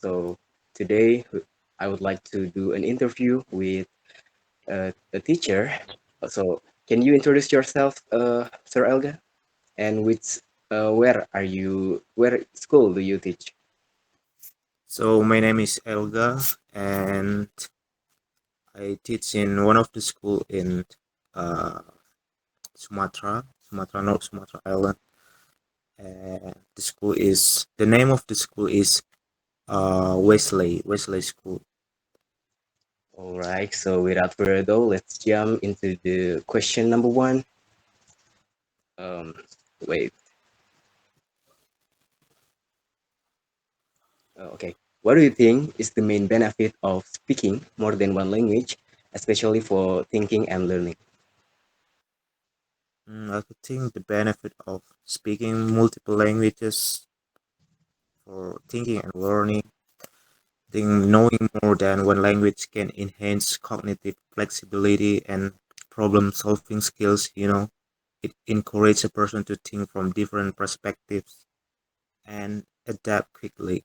So today I would like to do an interview with a teacher. So can you introduce yourself, Sir Elga? And where are you? Where school do you teach? So my name is Elga, and I teach in one of the school in uh, North Sumatra Island. And the name of the school is Wesley School. All right. So without further ado, let's jump into the question number one. Um, wait. Okay. What do you think is the main benefit of speaking more than one language, especially for thinking and learning? I could think the benefit of speaking multiple languages for thinking and learning. I think knowing more than one language can enhance cognitive flexibility and problem solving skills. It encourages a person to think from different perspectives and adapt quickly.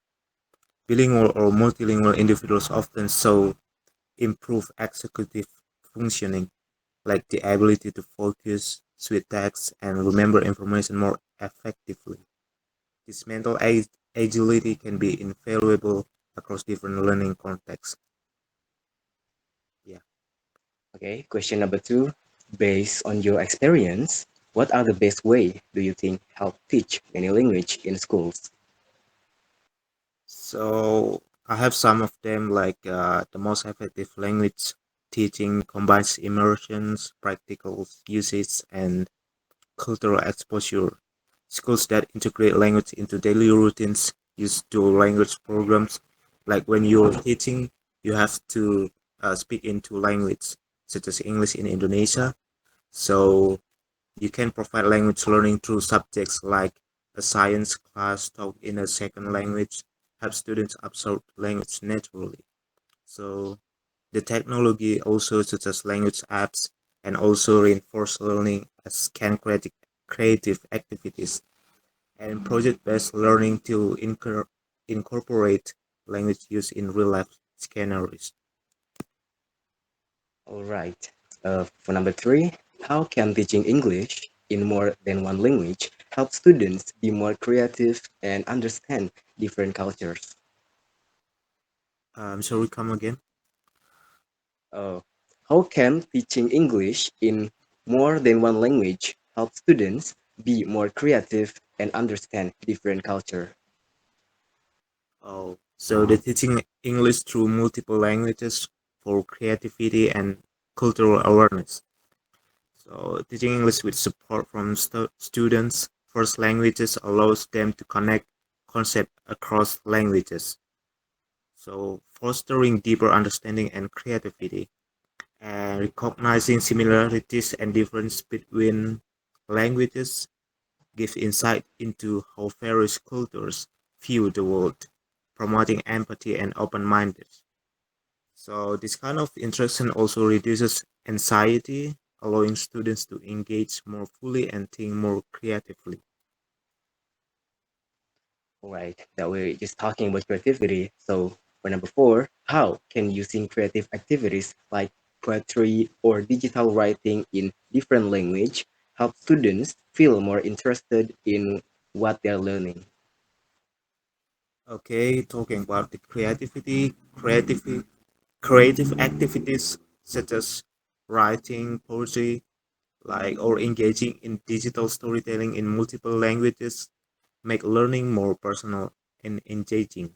Bilingual or multilingual individuals often show improved executive functioning, like the ability to focus, switch tasks, and remember information more effectively. This mental agility can be invaluable across different learning contexts. Yeah. Okay, question number two. Based on your experience, what are the best way do you think help teach any language in schools? So I have some of them like the most effective language teaching combines immersions, practical usage, and cultural exposure. Schools that integrate language into daily routines use dual language programs. Like when you're teaching, you have to speak in two languages, such as English in Indonesia. So you can provide language learning through subjects like a science class taught in a second language, help students absorb language naturally. So the technology also such as language apps and also reinforce learning as can creative activities and project-based learning to incorporate language use in real-life scenarios. All right. For number three, how can teaching English in more than one language help students be more creative and understand different cultures? Sorry, come again. Uh, how can teaching English in more than one language help students be more creative and understand different culture? Oh, so the teaching English through multiple languages for creativity and cultural awareness. So teaching English with support from students' first languages allows them to connect concepts across languages. So fostering deeper understanding and creativity and recognizing similarities and differences between languages gives insight into how various cultures view the world, promoting empathy and open-mindedness. So this kind of interaction also reduces anxiety, allowing students to engage more fully and think more creatively. All right, that we're just talking about creativity. So for number four, how can using creative activities like poetry or digital writing in different language help students feel more interested in what they're learning? Okay, talking about the creative activities such as writing, poetry, like or engaging in digital storytelling in multiple languages make learning more personal and engaging.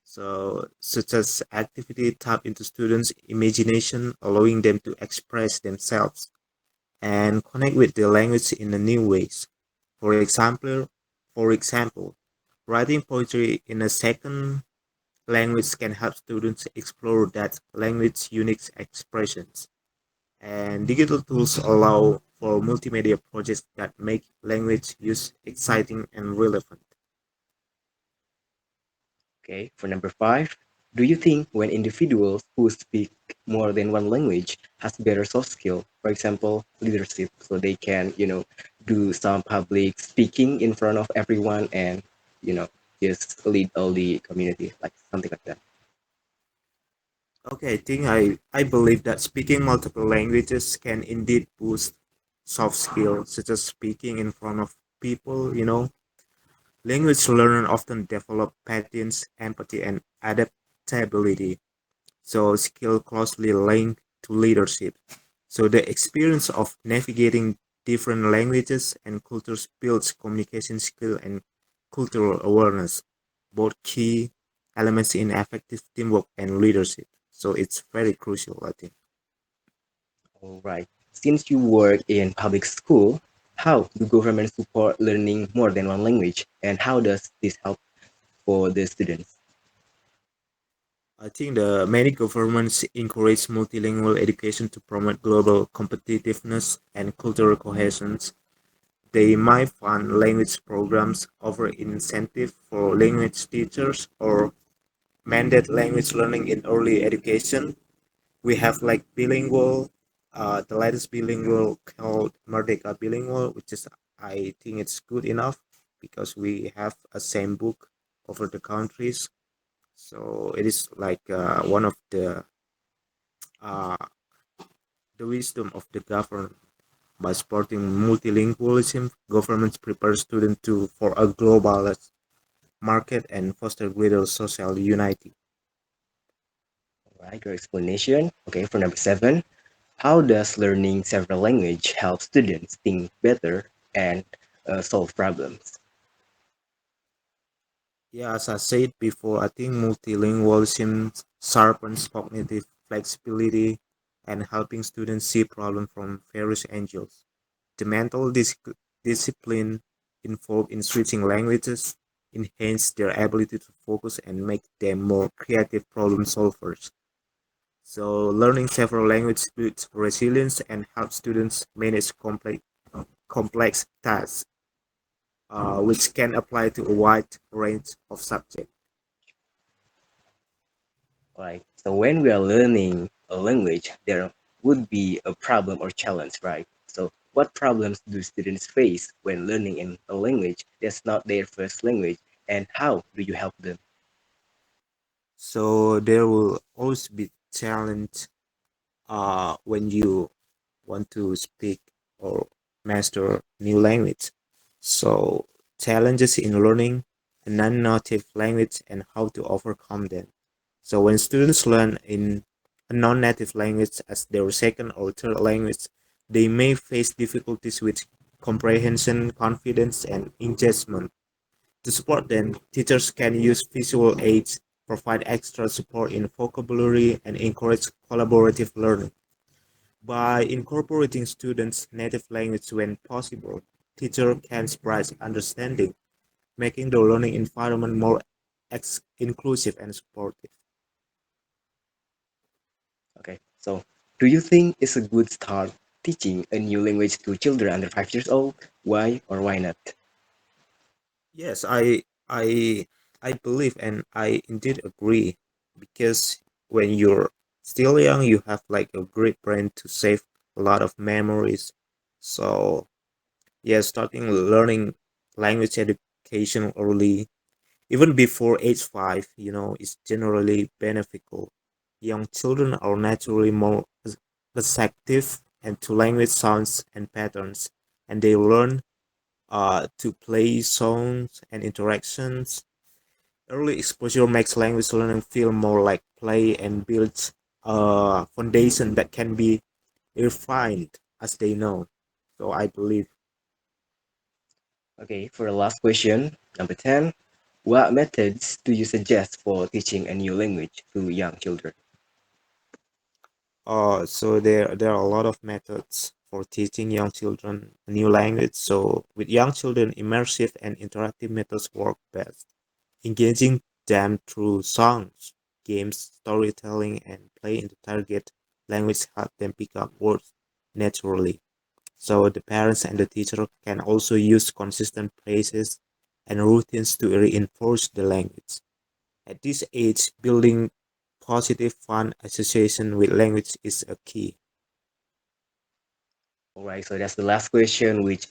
So, such as activity tap into students' imagination, allowing them to express themselves and connect with the language in a new ways. For example, for example, writing poetry in a second language can help students explore that language unique expressions. And digital tools allow for multimedia projects that make language use exciting and relevant. Okay, for number five, do you think when individuals who speak more than one language has better soft skill, for example, leadership, so they can, do some public speaking in front of everyone and, you know. just lead all the community, like something like that. Okay, I believe that speaking multiple languages can indeed boost soft skills such as speaking in front of people, you know. Language learners often develop patience, empathy, and adaptability. So skill closely linked to leadership. So the experience of navigating different languages and cultures builds communication skill and cultural awareness, both key elements in effective teamwork and leadership. So it's very crucial, I think. All right. Since you work in public school, how do government support learning more than one language, and how does this help for the students? I think the many governments encourage multilingual education to promote global competitiveness and cultural cohesion. They might fund language programs, offer incentive for language teachers, or mandate language learning in early education. We have like bilingual, the latest bilingual called Merdeka Bilingual, which is I think it's good enough because we have a same book over the countries. So it is like one of uh, the wisdom of the government. By supporting multilingualism, governments prepare students to for a global market and foster greater social unity. All right, your explanation. Okay, for number seven, how does learning several language help students think better and solve problems? Yeah, as I said before, I think multilingualism sharpens cognitive flexibility and helping students see problems from various angles. The mental discipline involved in switching languages enhance their ability to focus and make them more creative problem solvers. So, learning several languages builds resilience and helps students manage complex tasks, which can apply to a wide range of subjects. Right. So when we are learning a language, there would be a problem or challenge, right? So what problems do students face when learning in a language that's not their first language, and how do you help them? So there will always be challenge when you want to speak or master new language. So challenges in learning a non-native language and how to overcome them. So when students learn in a non-native language as their second or third language, they may face difficulties with comprehension, confidence, and engagement. To support them, teachers can use visual aids, provide extra support in vocabulary, and encourage collaborative learning. By incorporating students' native language when possible, teachers can spread understanding, making the learning environment more inclusive and supportive. Okay. So do you think it's a good start teaching a new language to children under 5 years old? Why or why not? Yes, I believe and I indeed agree because when you're still young, you have like a great brain to save a lot of memories. So yeah, starting learning language education early, even before age 5, you know, is generally beneficial. Young children are naturally more receptive and to language sounds and patterns, and they learn to play songs and interactions. Early exposure makes language learning feel more like play and builds a foundation that can be refined as they know. So I believe. Okay, for the last question, number 10, what methods do you suggest for teaching a new language to young children? So there are a lot of methods for teaching young children a new language. So with young children, immersive and interactive methods work best. Engaging them through songs, games, storytelling, and play in the target language help them pick up words naturally. So the parents and the teacher can also use consistent phrases and routines to reinforce the language. At this age, building positive fun association with language is a key. All right, so that's the last question, which